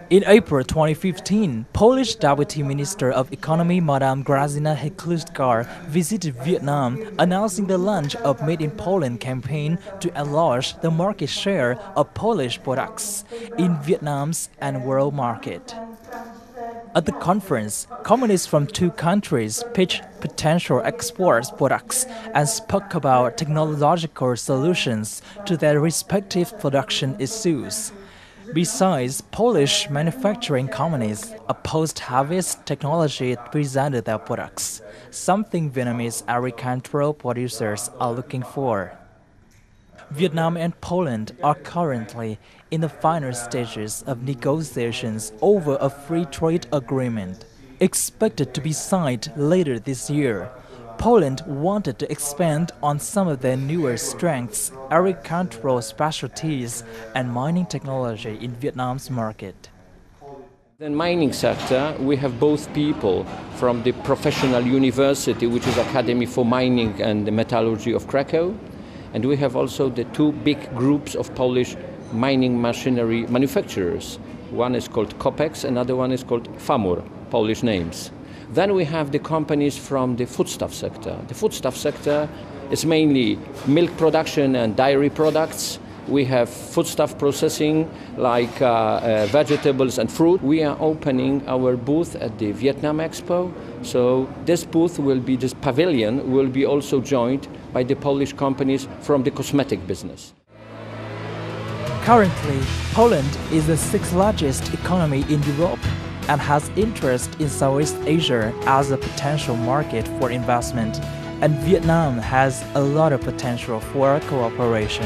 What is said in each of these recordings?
In April 2015, Polish Deputy Minister of Economy Madame Grażyna Hekluskar visited Vietnam, announcing the launch of Made in Poland campaign to enlarge the market share of Polish products in Vietnam's and world market. At the conference, companies from two countries pitched potential export products and spoke about technological solutions to their respective production issues. Besides, Polish manufacturing companies, a post-harvest technology presented their products, something Vietnamese agricultural producers are looking for. Vietnam and Poland are currently in the final stages of negotiations over a free trade agreement, expected to be signed later this year. Poland wanted to expand on some of their newer strengths, agricultural specialties, and mining technology in Vietnam's market. In the mining sector, we have both people from the professional university, which is Academy for Mining and Metallurgy of Krakow, and we have also the two big groups of Polish mining machinery manufacturers. One is called Kopex, another one is called Famur, Polish names. Then we have the companies from the foodstuff sector. The foodstuff sector is mainly milk production and dairy products. We have foodstuff processing like vegetables and fruit. We are opening our booth at the Vietnam Expo. So this pavilion will be also joined by the Polish companies from the cosmetic business. Currently, Poland is the sixth largest economy in Europe and has interest in Southeast Asia as a potential market for investment, and Vietnam has a lot of potential for cooperation.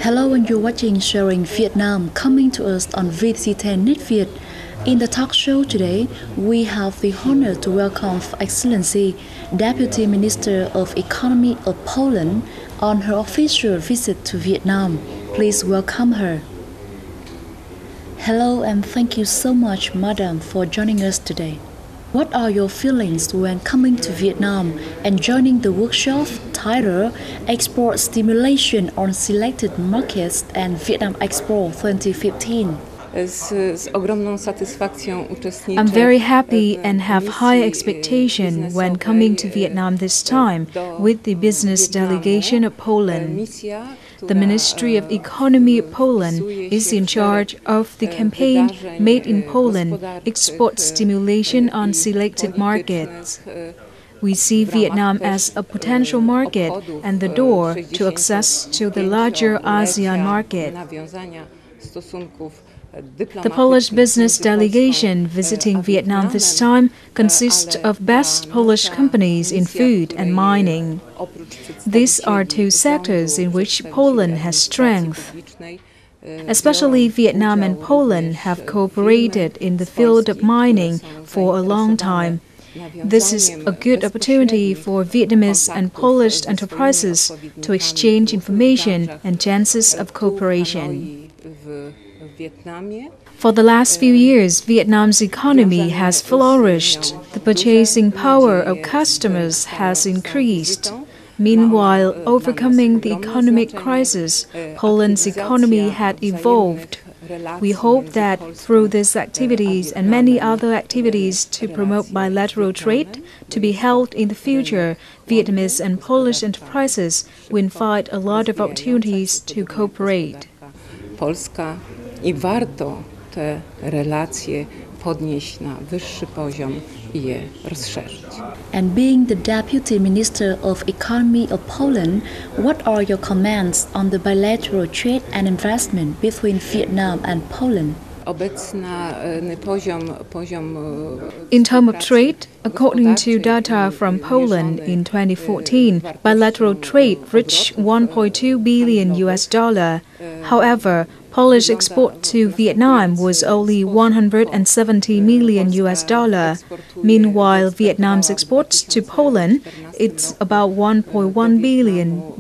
Hello, and you're watching Sharing Vietnam, coming to us on VTC10 NetViet. In the talk show today, we have the honor to welcome Her Excellency Deputy Minister of Economy of Poland on her official visit to Vietnam. Please welcome her. Hello, and thank you so much, Madam, for joining us today. What are your feelings when coming to Vietnam and joining the workshop titled Export Stimulation on Selected Markets and Vietnam Expo 2015? I'm very happy and have high expectation when coming to Vietnam this time with the business delegation of Poland. The Ministry of Economy of Poland is in charge of the campaign Made in Poland, Export Stimulation on Selected Markets. We see Vietnam as a potential market and the door to access to the larger ASEAN market. The Polish business delegation visiting Vietnam this time consists of best Polish companies in food and mining. These are two sectors in which Poland has strength. Especially Vietnam and Poland have cooperated in the field of mining for a long time. This is a good opportunity for Vietnamese and Polish enterprises to exchange information and chances of cooperation. For the last few years, Vietnam's economy has flourished. The purchasing power of customers has increased. Meanwhile, overcoming the economic crisis, Poland's economy had evolved. We hope that through these activities and many other activities to promote bilateral trade to be held in the future, Vietnamese and Polish enterprises will find a lot of opportunities to cooperate. I warto te relacje podnieść na wyższy poziom I je rozszerzyć. And being the Deputy Minister of Economy of Poland, what are your comments on the bilateral trade and investment between Vietnam and Poland? In terms of trade, according to data from Poland in 2014, bilateral trade reached $1.2 billion. However, Polish export to Vietnam was only $170 million. Meanwhile, Vietnam's exports to Poland, it's about $1.1 billion.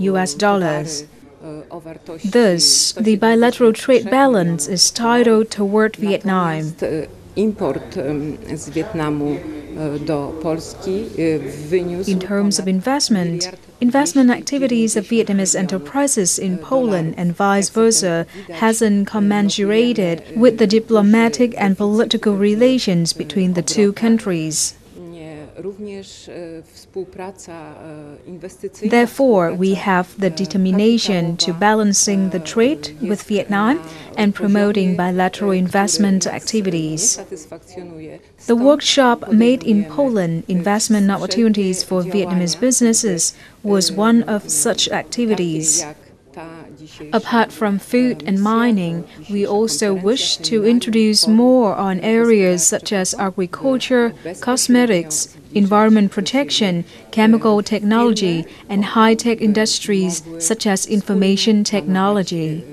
Thus, the bilateral trade balance is titled toward Vietnam. Import z Wietnamu do Polski wyniósł In terms of investment activities of Vietnamese enterprises in Poland and vice versa hasn't commensurated with the diplomatic and political relations between the two countries. Therefore, we have the determination to balancing the trade with Vietnam and promoting bilateral investment activities. The workshop Made in Poland, Investment Opportunities for Vietnamese Businesses, was one of such activities. Apart from food and mining, we also wish to introduce more on areas such as agriculture, cosmetics, environment protection, chemical technology, and high-tech industries such as information technology.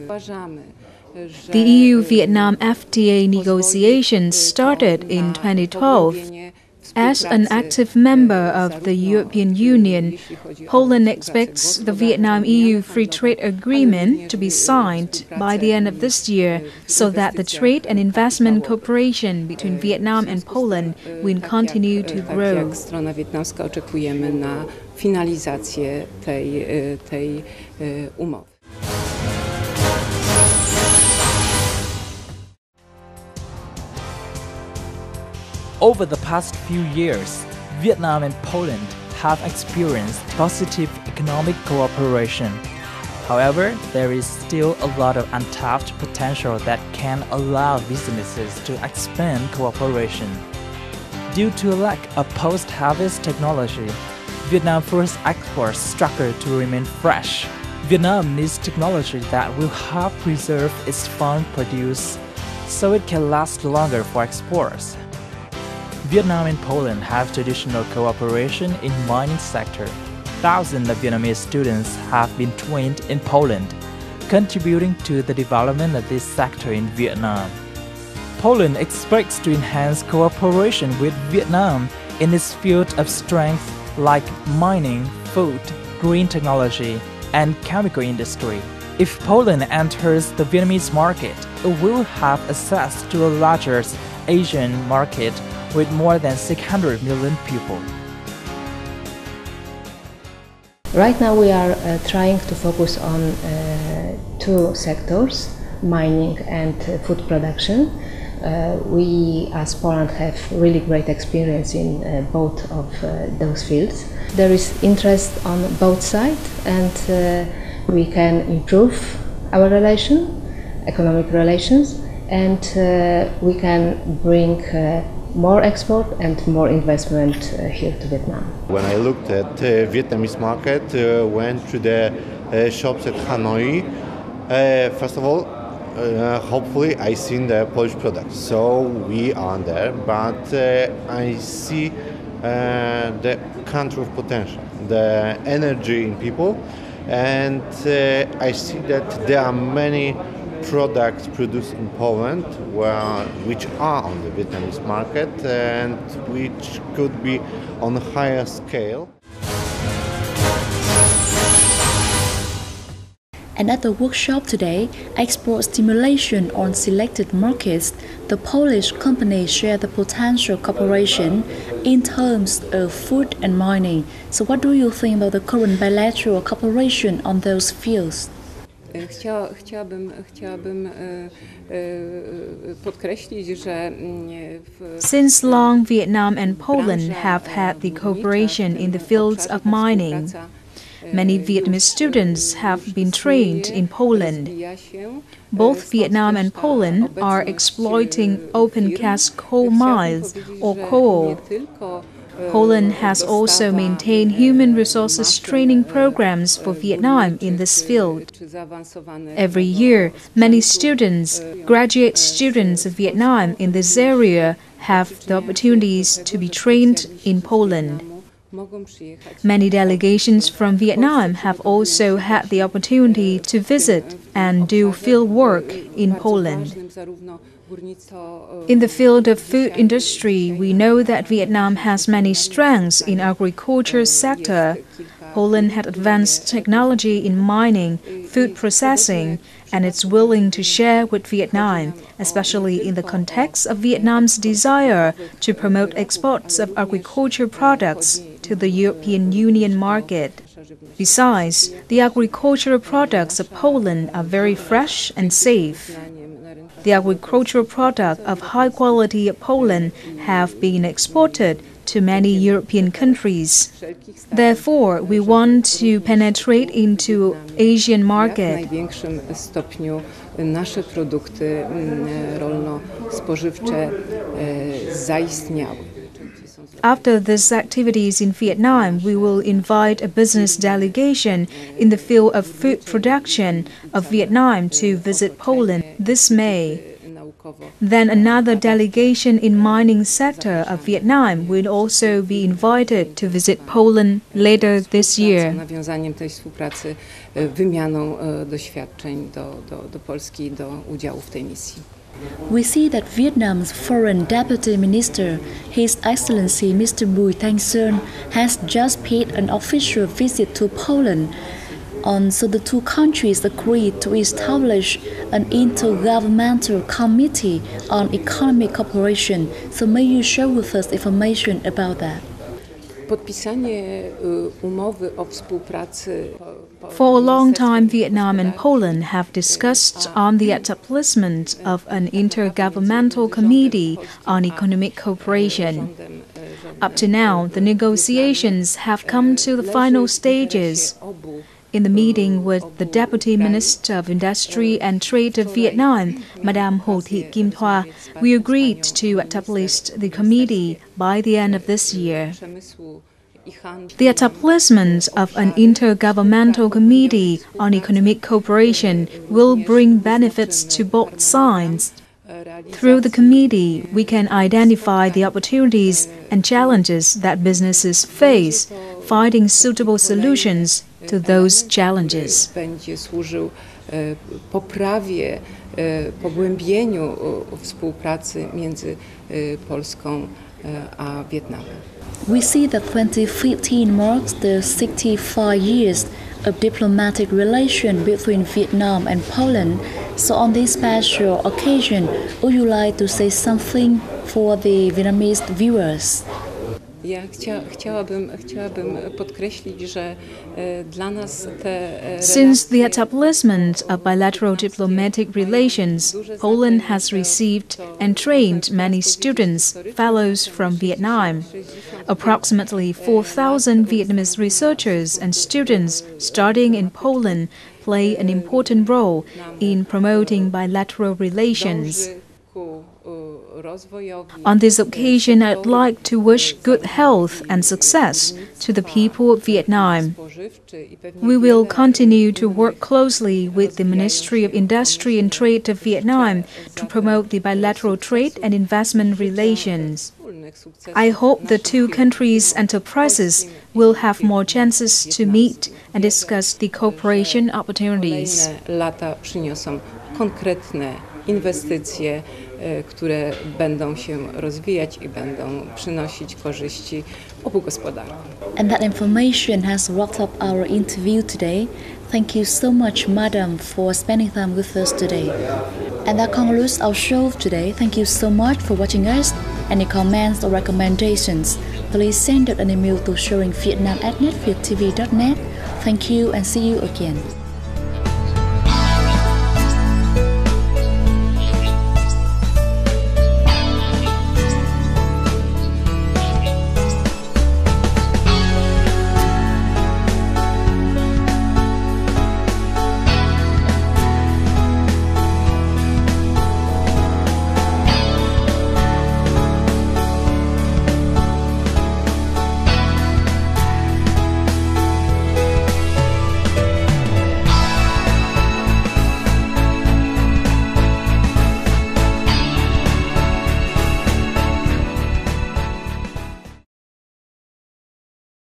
The EU-Vietnam FTA negotiations started in 2012. As an active member of the European Union, Poland expects the Vietnam-EU Free Trade Agreement to be signed by the end of this year so that the trade and investment cooperation between Vietnam and Poland will continue to grow. Strona wietnamska oczekujemy na finalizację tej umowy. Over the past few years, Vietnam and Poland have experienced positive economic cooperation. However, there is still a lot of untapped potential that can allow businesses to expand cooperation. Due to a lack of post-harvest technology, Vietnam fruit exports struggle to remain fresh. Vietnam needs technology that will help preserve its farm produce so it can last longer for exports. Vietnam and Poland have traditional cooperation in mining sector. Thousands of Vietnamese students have been trained in Poland, contributing to the development of this sector in Vietnam. Poland expects to enhance cooperation with Vietnam in its field of strength like mining, food, green technology, and chemical industry. If Poland enters the Vietnamese market, it will have access to a larger Asian market with more than 600 million people. Right now we are trying to focus on two sectors, mining and food production. We as Poland have really great experience in both of those fields. There is interest on both sides and we can improve our economic relations, and we can bring more export and more investment here to Vietnam. When I looked at Vietnamese market, went to the shops at Hanoi, first of all, hopefully I seen the Polish products, so we are there, but I see the country of potential, the energy in people, and I see that there are many products produced in Poland which are on the Vietnamese market and which could be on a higher scale. And at the workshop today, export stimulation on selected markets, the Polish companies share the potential cooperation in terms of food and mining. So what do you think about the current bilateral cooperation on those fields? Chciałabym podkreślić, że Since long, Vietnam and Poland have had the cooperation in the fields of mining. Many Vietnamese students have been trained in Poland. Both Vietnam and Poland are exploiting open-cast coal mines or coal. Poland has also maintained human resources training programs for Vietnam in this field. Every year, many students, graduate students of Vietnam in this area, have the opportunities to be trained in Poland. Many delegations from Vietnam have also had the opportunity to visit and do field work in Poland. In the field of food industry, we know that Vietnam has many strengths in agriculture sector. Poland had advanced technology in mining, food processing, and is willing to share with Vietnam, especially in the context of Vietnam's desire to promote exports of agriculture products to the European Union market. Besides, the agricultural products of Poland are very fresh and safe. The agricultural products of high quality of Poland have been exported to many European countries. Therefore, we want to penetrate into Asian market. W największym stopniu nasze produkty rolno-spożywcze zaistniały. After these activities in Vietnam, we will invite a business delegation in the field of food production of Vietnam to visit Poland this May. Then another delegation in mining sector of Vietnam will also be invited to visit Poland later this year. Nawiązaniem tej współpracy, wymianą doświadczeń do Polski, do udziału w tej misji. We see that Vietnam's Foreign Deputy Minister, His Excellency Mr. Bùi Thanh Sơn, has just paid an official visit to Poland. So the two countries agreed to establish an intergovernmental committee on economic cooperation. So may you share with us information about that? Podpisanie umowy o współpracy. For a long time, Vietnam and Poland have discussed on the establishment of an intergovernmental committee on economic cooperation. Up to now, the negotiations have come to the final stages. In the meeting with the Deputy Minister of Industry and Trade of Vietnam, Madame Hồ Thị Kim Thoa, we agreed to establish the committee by the end of this year. The establishment of an intergovernmental committee on economic cooperation will bring benefits to both sides. Through the committee, we can identify the opportunities and challenges that businesses face, finding suitable solutions to those challenges. Będzie służył poprawie, pogłębieniu współpracy między Polską a Wietnamem. We see that 2015 marks the 65 years of diplomatic relation between Vietnam and Poland. So on this special occasion, would you like to say something for the Vietnamese viewers? Ja chciałabym podkreślić, że dla nas te Since the establishment of bilateral diplomatic relations, Poland has received and trained many students, fellows from Vietnam. Approximately 4,000 Vietnamese researchers and students studying in Poland play an important role in promoting bilateral relations. On this occasion, I'd like to wish good health and success to the people of Vietnam. We will continue to work closely with the Ministry of Industry and Trade of Vietnam to promote the bilateral trade and investment relations. I hope the two countries' enterprises will have more chances to meet and discuss the cooperation opportunities. Lata przyniosą konkretne inwestycje, które będą się rozwijać i będą przynosić korzyści obu gospodarkom. And that information has wrapped up our interview today. Thank you so much, Madam, for spending time with us today. And that concludes our show today. Thank you so much for watching us. Any comments or recommendations, please send an email to showingvietnam@netvietttv.net. Thank you and see you again.